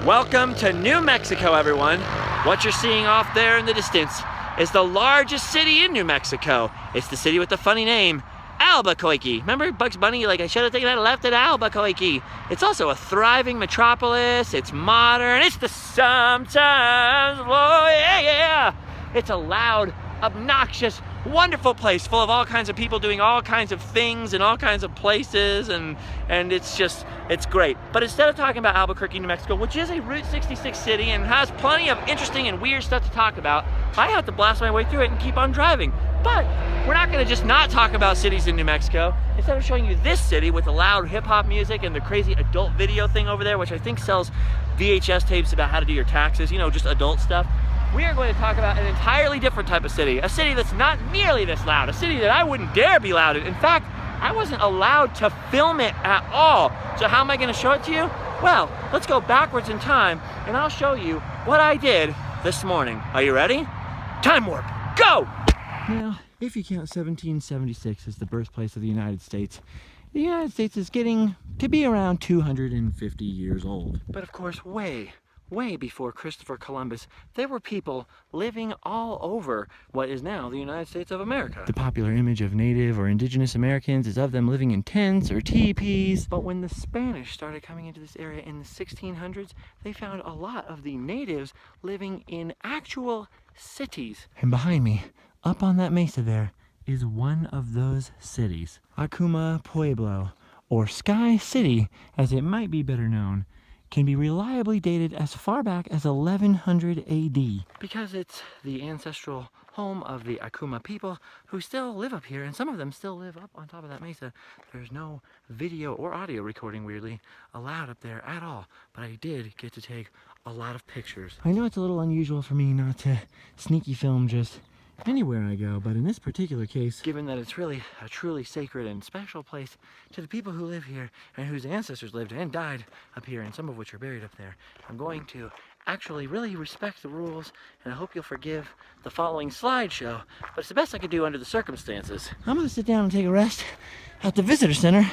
Welcome to New Mexico, everyone. What you're seeing off there in the distance is the largest city in New Mexico. It's the city with the funny name, Albuquerque. Remember Bugs Bunny? Like, I should have taken that left at Albuquerque. It's also a thriving metropolis. It's modern. It's the sometimes, oh yeah. It's a loud, obnoxious, wonderful place full of all kinds of people doing all kinds of things in all kinds of places, and it's great. But instead of talking about Albuquerque, New Mexico, which is a Route 66 city and has plenty of interesting and weird stuff to talk about, I have to blast my way through it and keep on driving. But we're not going to just not talk about cities in New Mexico. Instead of showing you this city with the loud hip-hop music and the crazy adult video thing over there, which I think sells VHS tapes about how to do your taxes, you know, just adult stuff, we are going to talk about an entirely different type of city, a city that's not nearly this loud, a city that I wouldn't dare be loud in. In fact, I wasn't allowed to film it at all. So how am I going to show it to you? Well, let's go backwards in time and I'll show you what I did this morning. Are you ready? Time warp, go! Now, if you count 1776 as the birthplace of the United States is getting to be around 250 years old. But of course, way before Christopher Columbus, there were people living all over what is now the United States of America. The popular image of Native or Indigenous Americans is of them living in tents or teepees. But when the Spanish started coming into this area in the 1600s, they found a lot of the natives living in actual cities. And behind me, up on that mesa there, is one of those cities. Okuma Pueblo, or Sky City, as it might be better known, can be reliably dated as far back as 1100 AD. Because it's the ancestral home of the Akuma people who still live up here, and some of them still live up on top of that mesa. There's no video or audio recording, weirdly, allowed up there at all, but I did get to take a lot of pictures. I know it's a little unusual for me not to sneaky film just anywhere I go, but in this particular case, given that it's really a truly sacred and special place to the people who live here and whose ancestors lived and died up here, and some of which are buried up there, I'm going to actually really respect the rules, and I hope you'll forgive the following slideshow, but it's the best I could do under the circumstances. I'm gonna sit down and take a rest at the visitor center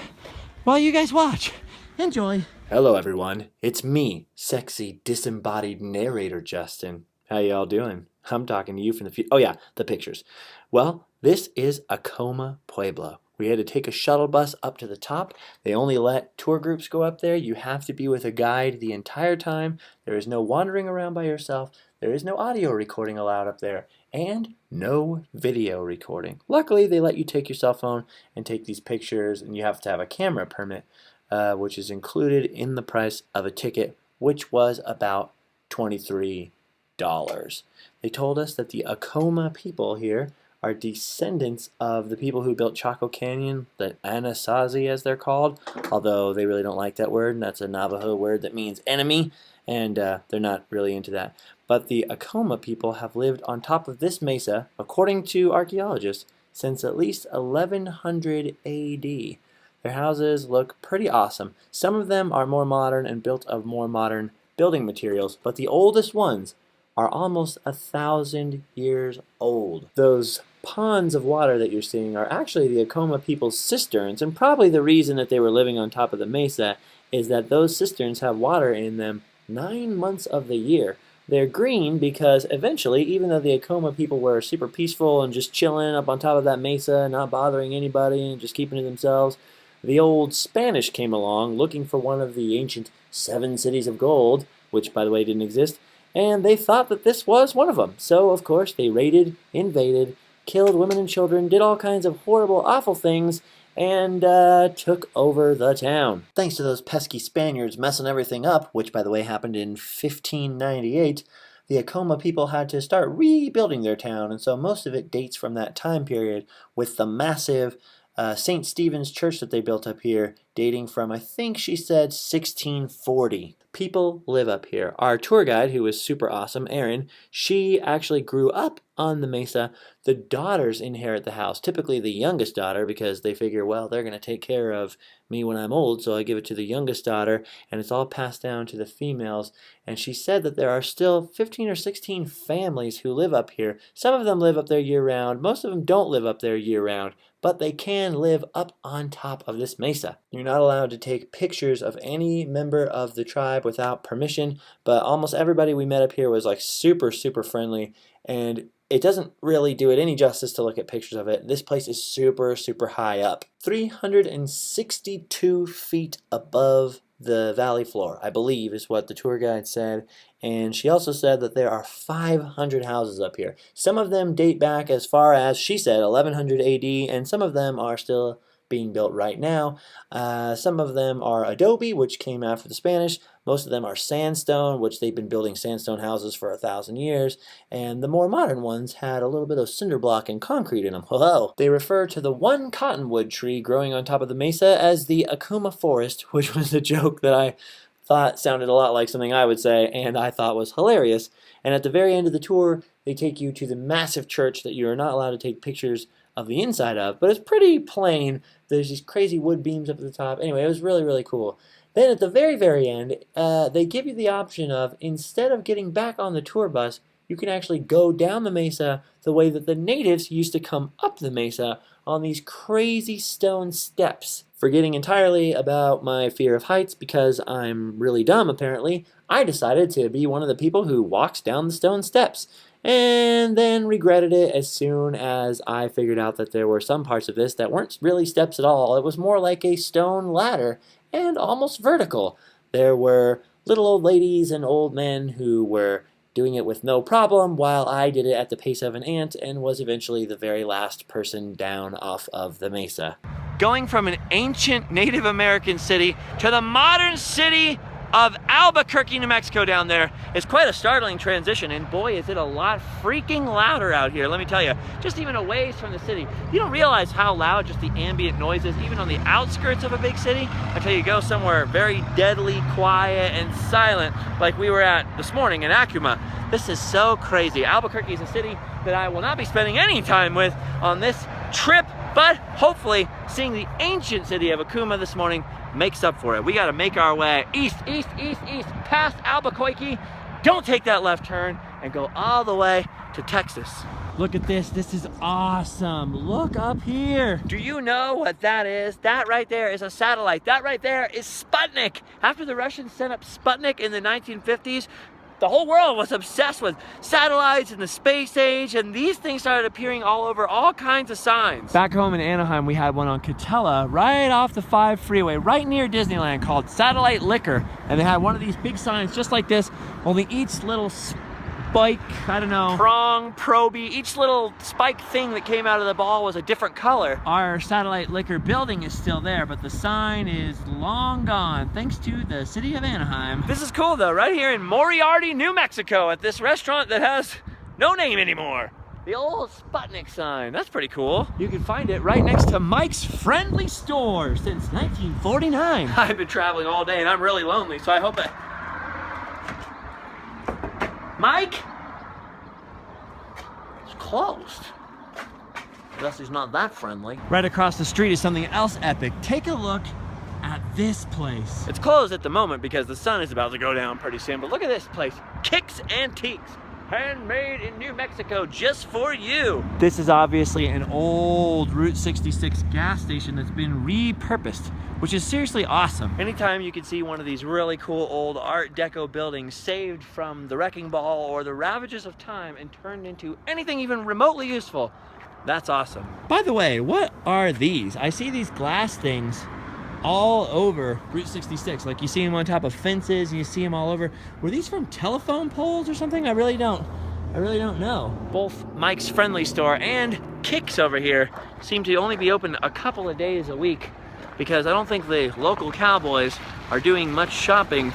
while you guys watch. Enjoy. Hello everyone, it's me, sexy disembodied narrator Justin. How y'all doing? I'm talking to you from the future. Oh yeah, the pictures. Well, this is Acoma Pueblo. We had to take a shuttle bus up to the top. They only let tour groups go up there. You have to be with a guide the entire time. There is no wandering around by yourself. There is no audio recording allowed up there. And no video recording. Luckily, they let you take your cell phone and take these pictures, and you have to have a camera permit, which is included in the price of a ticket, which was about $23. They told us that the Acoma people here are descendants of the people who built Chaco Canyon, the Anasazi as they're called, although they really don't like that word, and that's a Navajo word that means enemy, and they're not really into that. But the Acoma people have lived on top of this mesa, according to archaeologists, since at least 1100 AD. Their houses look pretty awesome. Some of them are more modern and built of more modern building materials, but the oldest ones are almost 1,000 years old. Those ponds of water that you're seeing are actually the Acoma people's cisterns, and probably the reason that they were living on top of the mesa is that those cisterns have water in them 9 months of the year. They're green because eventually, even though the Acoma people were super peaceful and just chilling up on top of that mesa, not bothering anybody and just keeping to themselves, the old Spanish came along looking for one of the ancient 7 cities of gold, which by the way didn't exist, and they thought that this was one of them. So, of course, they raided, invaded, killed women and children, did all kinds of horrible, awful things, and took over the town. Thanks to those pesky Spaniards messing everything up, which, by the way, happened in 1598, the Acoma people had to start rebuilding their town, and so most of it dates from that time period, with the massive St. Stephen's Church that they built up here, dating from, I think she said, 1640. People live up here. Our tour guide, who was super awesome, Erin, she actually grew up on the mesa. The daughters inherit the house, typically the youngest daughter, because they figure, well, they're going to take care of me when I'm old, so I give it to the youngest daughter, and it's all passed down to the females. And she said that there are still 15 or 16 families who live up here. Some of them live up there year-round. Most of them don't live up there year-round. but they can live up on top of this mesa. You're not allowed to take pictures of any member of the tribe without permission, but almost everybody we met up here was like super, super friendly, and it doesn't really do it any justice to look at pictures of it. This place is super, super high up. 362 feet above the valley floor, I believe, is what the tour guide said. And she also said that there are 500 houses up here. Some of them date back as far as, she said, 1100 AD, and some of them are still being built right now. Some of them are adobe, which came after the Spanish. Most of them are sandstone, which they've been building sandstone houses for 1,000 years. And the more modern ones had a little bit of cinder block and concrete in them. Whoa! They refer to the one cottonwood tree growing on top of the mesa as the Okuma forest, which was a joke that I thought sounded a lot like something I would say, and I thought was hilarious. And at the very end of the tour, they take you to the massive church that you are not allowed to take pictures of the inside of, but it's pretty plain. There's these crazy wood beams up at the top. Anyway, it was really, really cool. Then at the very, very end, they give you the option of, instead of getting back on the tour bus, you can actually go down the mesa the way that the natives used to come up the mesa on these crazy stone steps. Forgetting entirely about my fear of heights because I'm really dumb apparently, I decided to be one of the people who walks down the stone steps, and then regretted it as soon as I figured out that there were some parts of this that weren't really steps at all. It was more like a stone ladder and almost vertical. There were little old ladies and old men who were doing it with no problem, while I did it at the pace of an ant and was eventually the very last person down off of the mesa. Going from an ancient Native American city to the modern city of Albuquerque, New Mexico down there is quite a startling transition, and boy is it a lot freaking louder out here, let me tell you. Just even a ways from the city. You don't realize how loud just the ambient noise is, even on the outskirts of a big city, until you go somewhere very deadly quiet and silent like we were at this morning in Acoma. This is so crazy. Albuquerque is a city that I will not be spending any time with on this trip, but hopefully seeing the ancient city of Okuma this morning makes up for it. We got to make our way east, past Albuquerque. Don't take that left turn and go all the way to Texas. Look at this. This is awesome. Look up here. Do you know what that is? That right there is a satellite. That right there is Sputnik. After the Russians sent up Sputnik in the 1950s, the whole world was obsessed with satellites and the space age, and these things started appearing all over all kinds of signs. Back home in Anaheim, we had one on Catella, right off the 5 freeway, right near Disneyland, called Satellite Liquor. And they had one of these big signs just like this, only each little spike, I don't know, prong, proby, each little spike thing that came out of the ball was a different color. Our Satellite Liquor building is still there, but the sign is long gone, thanks to the city of Anaheim. This is cool though, right here in Moriarty, New Mexico, at this restaurant that has no name anymore. The old Sputnik sign, that's pretty cool. You can find it right next to Mike's Friendly Store since 1949. I've been traveling all day and I'm really lonely, so I hope that... Mike? It's closed. Guess he's not that friendly. Right across the street is something else epic. Take a look at this place. It's closed at the moment because the sun is about to go down pretty soon, but look at this place. Kicks Antiques. Handmade in New Mexico just for you. This is obviously an old Route 66 gas station that's been repurposed, which is seriously awesome. Anytime you can see one of these really cool old Art Deco buildings saved from the wrecking ball or the ravages of time and turned into anything even remotely useful, that's awesome. By the way, what are these? I see these glass things all over Route 66. Like you see them on top of fences and you see them all over. Were these from telephone poles or something? I really don't know. Both Mike's Friendly Store and Kicks over here seem to only be open a couple of days a week because I don't think the local cowboys are doing much shopping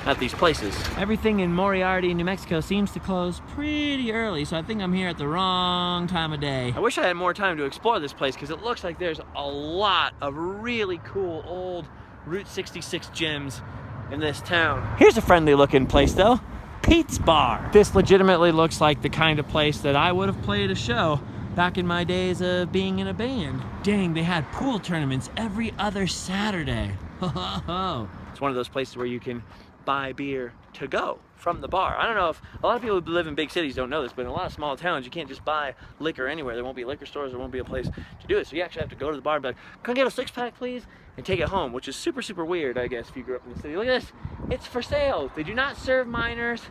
at these places. Everything in Moriarty, New Mexico seems to close pretty early, so I think I'm here at the wrong time of day. I wish I had more time to explore this place because it looks like there's a lot of really cool old Route 66 gems in this town. Here's a friendly looking place though, Pete's Bar. This legitimately looks like the kind of place that I would have played a show back in my days of being in a band. Dang, they had pool tournaments every other Saturday. It's one of those places where you can buy beer to go from the bar. I don't know if a lot of people who live in big cities don't know this, but in a lot of small towns you can't just buy liquor anywhere. There won't be liquor stores, there won't be a place to do it. So you actually have to go to the bar and be like, can I get a 6-pack please? And take it home, which is super, super weird, I guess, if you grew up in the city. Look at this, it's for sale. They do not serve minors.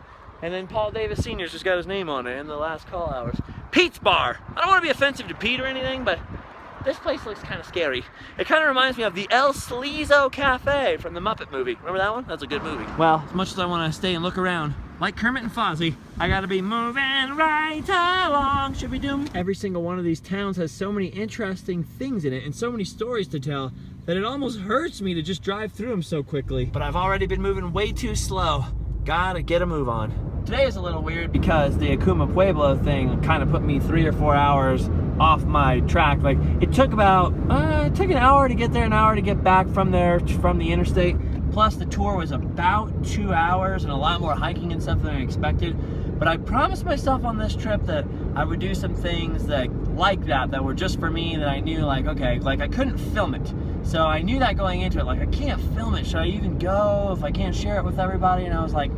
And then Paul Davis Sr.'s just got his name on it in the last call hours. Pete's Bar. I don't want to be offensive to Pete or anything, but this place looks kind of scary. It kind of reminds me of the El Sleazo Cafe from the Muppet movie. Remember that one? That's a good movie. Well, as much as I want to stay and look around, like Kermit and Fozzie, I gotta be moving right along. Should we do? Every single one of these towns has so many interesting things in it and so many stories to tell that it almost hurts me to just drive through them so quickly. But I've already been moving way too slow. Gotta get a move on. Today is a little weird because the Okuma Pueblo thing kind of put me 3 or 4 hours off my track. Like, it took about, it took an hour to get there, an hour to get back from there, from the interstate. Plus the tour was about 2 hours and a lot more hiking and stuff than I expected. But I promised myself on this trip that I would do some things that were just for me, that I knew, like, okay, like I couldn't film it. So I knew that going into it, like I can't film it. Should I even go if I can't share it with everybody? And I was like,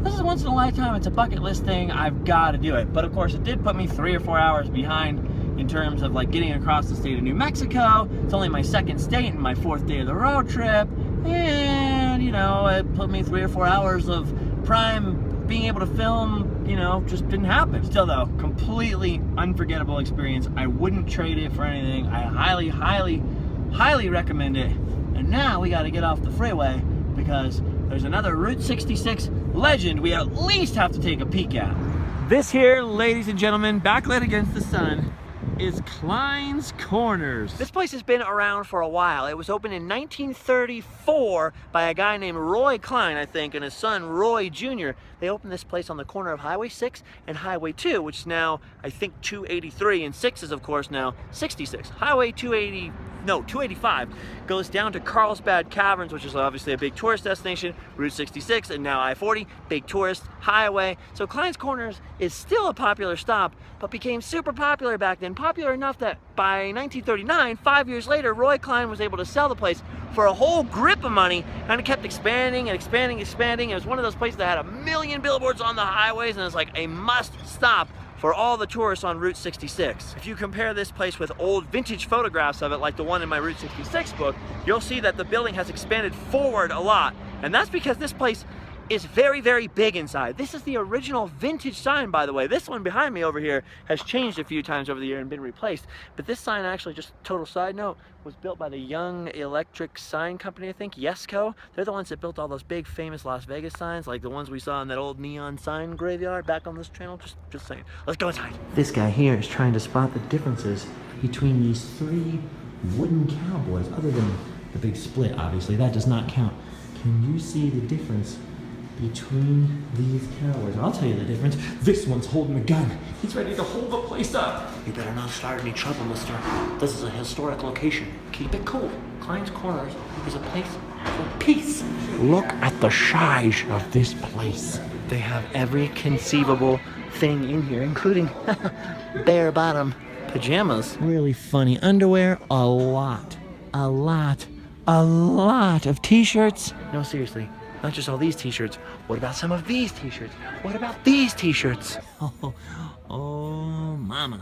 this is once in a lifetime, it's a bucket list thing, I've got to do it. But of course it did put me 3 or 4 hours behind in terms of like getting across the state of New Mexico. It's only my 2nd state and my 4th day of the road trip. And, you know, it put me 3 or 4 hours of prime being able to film, you know, just didn't happen. Still though, completely unforgettable experience. I wouldn't trade it for anything. I highly, highly, highly recommend it. And now we got to get off the freeway because there's another Route 66 legend we at least have to take a peek at. This here, ladies and gentlemen, backlit against the sun, is Clines Corners. This place has been around for a while. It was opened in 1934 by a guy named Roy Cline, I think, and his son Roy Jr. They opened this place on the corner of Highway 6 and Highway 2, which is now, I think, 283, and 6 is, of course, now 66. Highway 285 goes down to Carlsbad Caverns, which is obviously a big tourist destination, Route 66, and now I-40, big tourist highway. So Clines Corners is still a popular stop, but became super popular back then. Popular enough that by 1939, 5 years later, Roy Cline was able to sell the place for a whole grip of money, and it kept expanding and expanding, expanding. It was one of those places that had 1 million billboards on the highways, and it's like a must stop for all the tourists on Route 66. If you compare this place with old vintage photographs of it, like the one in my Route 66 book, you'll see that the building has expanded forward a lot. And that's because this place is very, very big inside. This is the original vintage sign, by the way. This one behind me over here has changed a few times over the year and been replaced. But this sign, actually, just total side note, was built by the Young Electric Sign Company, I think, Yesco. They're the ones that built all those big, famous Las Vegas signs, like the ones we saw in that old neon sign graveyard back on this channel. Just saying. Let's go inside. This guy here is trying to spot the differences between these 3 wooden cowboys, other than the big split, obviously. That does not count. Can you see the difference between these cowboys? I'll tell you the difference. This one's holding a gun. He's ready to hold the place up. You better not start any trouble, mister. This is a historic location. Keep it cool. Clines Corners is a place for peace. Look at the size of this place. They have every conceivable thing in here, including bare bottom pajamas. Really funny underwear. A lot of t-shirts. No, seriously. Not just all these t-shirts. What about some of these t-shirts? What about these t-shirts? Oh, mama.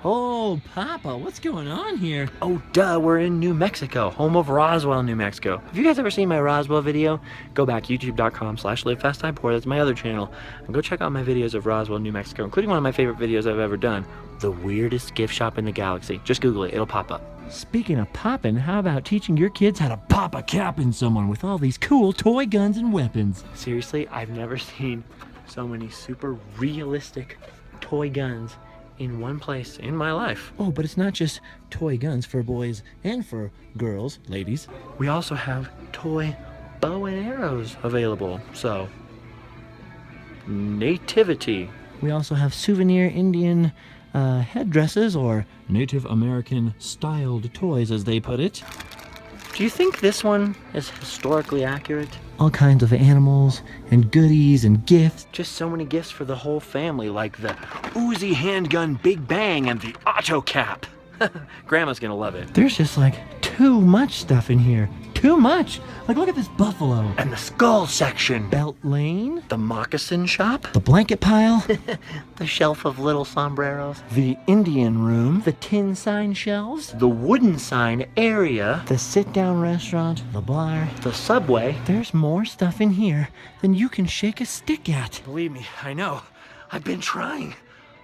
Oh, Papa, what's going on here? Oh, duh, we're in New Mexico, home of Roswell, New Mexico. Have you guys ever seen my Roswell video? Go back, youtube.com/livefastdiepoor. That's my other channel. And go check out my videos of Roswell, New Mexico, including one of my favorite videos I've ever done, the weirdest gift shop in the galaxy. Just Google it, it'll pop up. Speaking of popping, how about teaching your kids how to pop a cap in someone with all these cool toy guns and weapons? Seriously, I've never seen so many super realistic toy guns in one place in my life. Oh, but it's not just toy guns for boys and for girls, ladies. We also have toy bow and arrows available, so nativity. We also have souvenir Indian headdresses, or Native American styled toys, as they put it. Do you think this one is historically accurate? All kinds of animals and goodies and gifts. Just so many gifts for the whole family, like the Uzi handgun Big Bang and the auto cap. Grandma's gonna love it. There's just like too much stuff in here. too much. Like, look at this buffalo. And the skull section. Belt lane. The moccasin shop. The blanket pile. The shelf of little sombreros. The Indian room. The tin sign shelves. The wooden sign area. The sit-down restaurant. The bar. The subway. There's more stuff in here than you can shake a stick at. Believe me, I know. I've been trying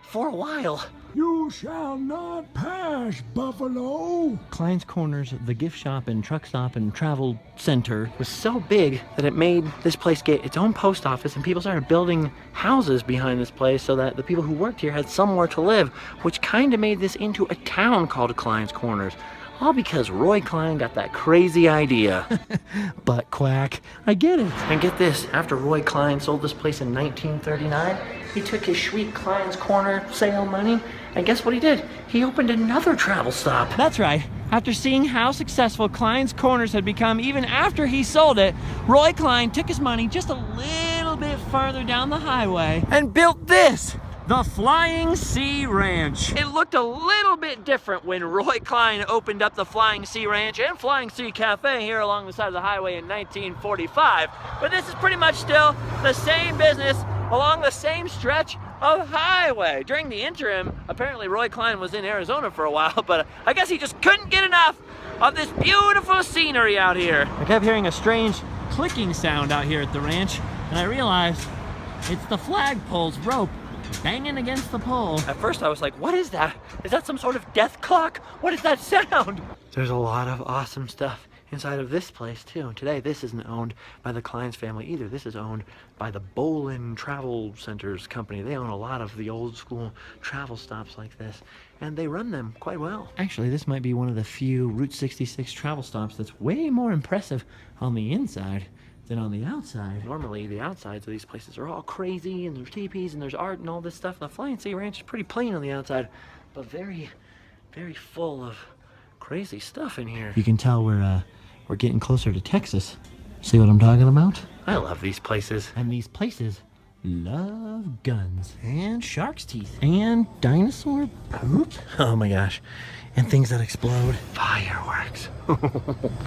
for a while. You shall not pass, Buffalo. Clines Corners, the gift shop and truck stop and travel center, Was so big that it made this place get its own post office, and people started building houses behind this place so that the people who worked here had somewhere to live, which kind of made this into a town called Clines Corners. All because Roy Cline got that crazy idea. butt quack. I get it. And get this, after Roy Cline sold this place in 1939, he took his sweet Clines Corner sale money, and guess what he did? He opened another travel stop. That's right. After seeing how successful Clines Corners had become even after he sold it, Roy Cline took his money just a little bit farther down the highway and built this, the Flying Sea Ranch. It looked a little bit different when Roy Cline opened up the Flying Sea Ranch and Flying Sea Cafe here along the side of the highway in 1945, but this is pretty much still the same business along the same stretch of highway. During the interim, apparently Roy Cline was in Arizona for a while, but I guess he just couldn't get enough of this beautiful scenery out here. I kept hearing a strange clicking sound out here at the ranch, and I realized it's the flagpole's rope banging against the pole. At first I was like, what is that? Is that some sort of death clock? What is that sound? There's a lot of awesome stuff inside of this place too. Today this isn't owned by the Clines family either. This is owned by the Bolin Travel Centers company. They own a lot of the old school travel stops like this, and they run them quite well. Actually, this might be one of the few Route 66 travel stops that's way more impressive on the inside than on the outside. Normally the outsides of these places are all crazy, and there's teepees and there's art and all this stuff. The Flying Sea Ranch is pretty plain on the outside, but very, very full of crazy stuff in here. You can tell we're getting closer to Texas. See what I'm talking about? I love these places. And these places love guns and shark's teeth and dinosaur poop. Oh my gosh. And things that explode. Fireworks.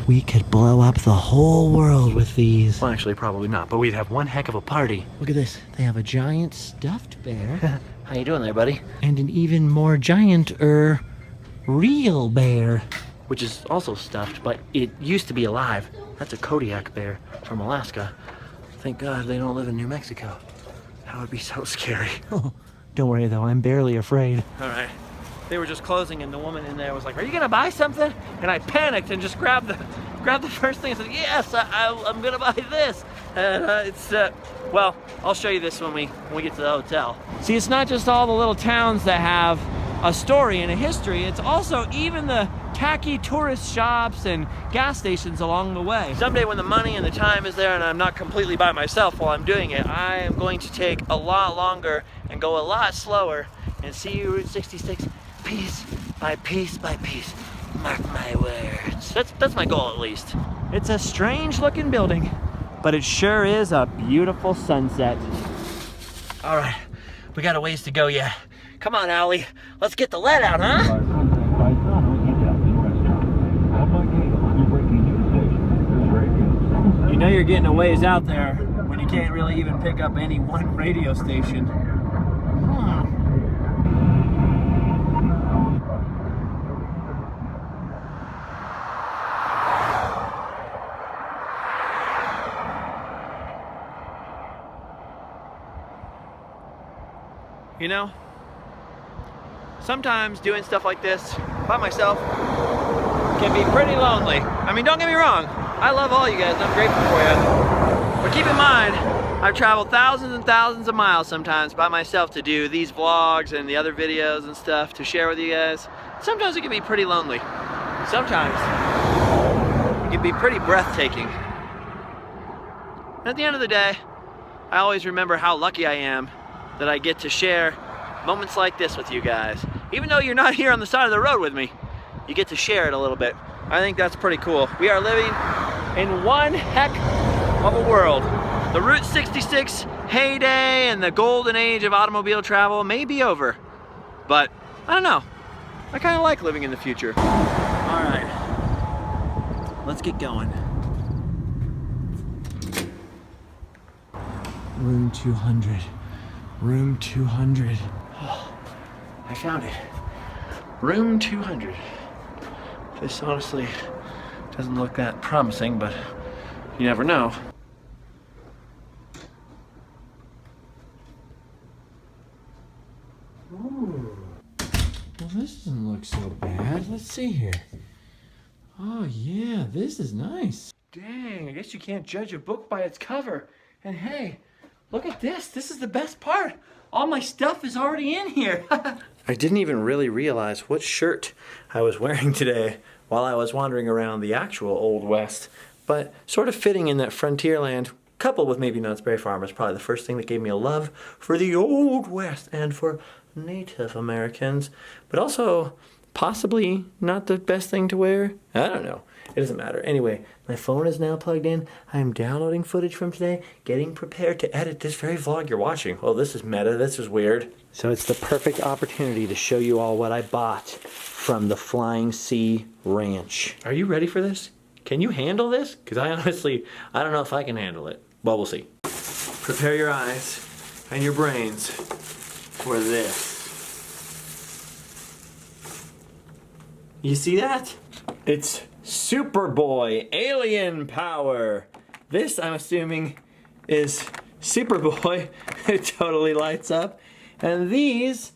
We could blow up the whole world with these. Well, actually, probably not, but we'd have one heck of a party. Look at this. They have a giant stuffed bear. How you doing there, buddy? And an even more giant, real bear. Which is also stuffed, but it used to be alive. That's a Kodiak bear from Alaska. Thank God they don't live in New Mexico. That would be so scary. Oh, don't worry though, I'm barely afraid. All right. They were just closing, and the woman in there was like, "Are you gonna buy something?" And I panicked and just grabbed the first thing and said, "Yes, I'm gonna buy this." And well, I'll show you this when we get to the hotel. See, it's not just all the little towns that have a story and a history. It's also even the tacky tourist shops and gas stations along the way. Someday when the money and the time is there and I'm not completely by myself while I'm doing it, I am going to take a lot longer and go a lot slower and see Route 66 piece by piece by piece. Mark my words. That's my goal, at least. It's a strange looking building, but it sure is a beautiful sunset. All right, we got a ways to go yet. Come on, Allie, let's get the lead out, huh? You know you're getting a ways out there when you can't really even pick up any one radio station. You know, sometimes doing stuff like this by myself can be pretty lonely. I mean, don't get me wrong, I love all you guys and I'm grateful for you. But keep in mind, I've traveled thousands and thousands of miles sometimes by myself to do these vlogs and the other videos and stuff to share with you guys. Sometimes it can be pretty lonely. Sometimes it can be pretty breathtaking. And at the end of the day, I always remember how lucky I am that I get to share moments like this with you guys. Even though you're not here on the side of the road with me, you get to share it a little bit. I think that's pretty cool. We are living in one heck of a world. The Route 66 heyday and the golden age of automobile travel may be over, but I don't know. I kind of like living in the future. All right, let's get going. Room 200. Room 200. Oh, I found it. Room 200. This honestly doesn't look that promising, but you never know. Ooh. Well, this doesn't look so bad. Let's see here. Oh yeah, this is nice. Dang, I guess you can't judge a book by its cover. And hey, look at this. This is the best part. All my stuff is already in here. I didn't even really realize what shirt I was wearing today while I was wandering around the actual Old West. But sort of fitting in that frontier land, coupled with maybe Knott's Berry Farm, is probably the first thing that gave me a love for the Old West and for Native Americans. But also, possibly not the best thing to wear. I don't know. It doesn't matter. Anyway, my phone is now plugged in. I'm downloading footage from today, getting prepared to edit this very vlog you're watching. Oh, this is meta. This is weird. So it's the perfect opportunity to show you all what I bought from the Flying C Ranch. Are you ready for this? Can you handle this? Because I don't know if I can handle it. Well, we'll see. Prepare your eyes and your brains for this. You see that? It's Superboy Alien Power. This, I'm assuming, is Superboy. It totally lights up. And these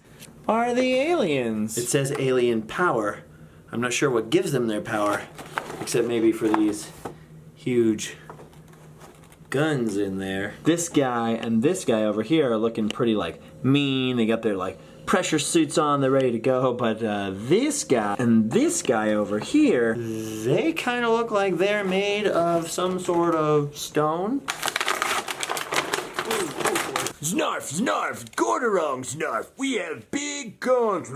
are the aliens. It says alien power. I'm not sure what gives them their power, except maybe for these huge guns in there. This guy and this guy over here are looking pretty like mean. They got their like pressure suits on, they're ready to go. But this guy and this guy over here, they kind of look like they're made of some sort of stone. Snarf, snarf, Gorderong snarf. We have big guns.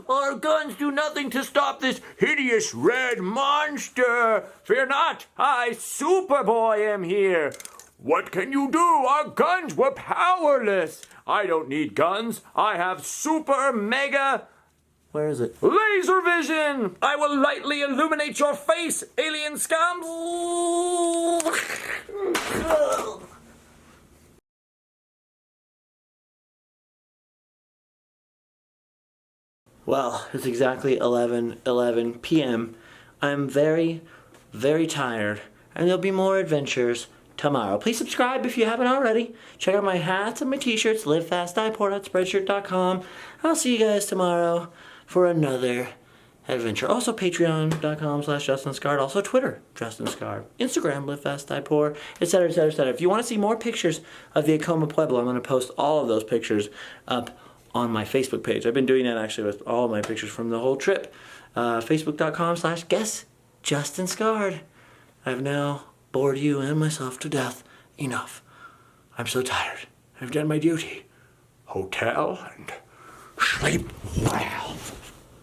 Our guns do nothing to stop this hideous red monster. Fear not, I, Superboy, am here. What can you do? Our guns were powerless. I don't need guns. I have super mega... Where is it? Laser vision! I will lightly illuminate your face, alien scum! Well, it's exactly 11:11 p.m. I'm very, very tired, and there'll be more adventures tomorrow. Please subscribe if you haven't already. Check out my hats and my t-shirts, livefastdieport.spreadshirt.com. I'll see you guys tomorrow for another adventure. Also patreon.com/JustinScard. Also Twitter, Justin Scard. Instagram, livefastdieport, etc., etc., etc. If you want to see more pictures of the Acoma Pueblo, I'm going to post all of those pictures up on my Facebook page. I've been doing that actually with all of my pictures from the whole trip. Facebook.com/guessJustinScard. I've now bored you and myself to death. Enough. I'm so tired. I've done my duty. Hotel and sleep well.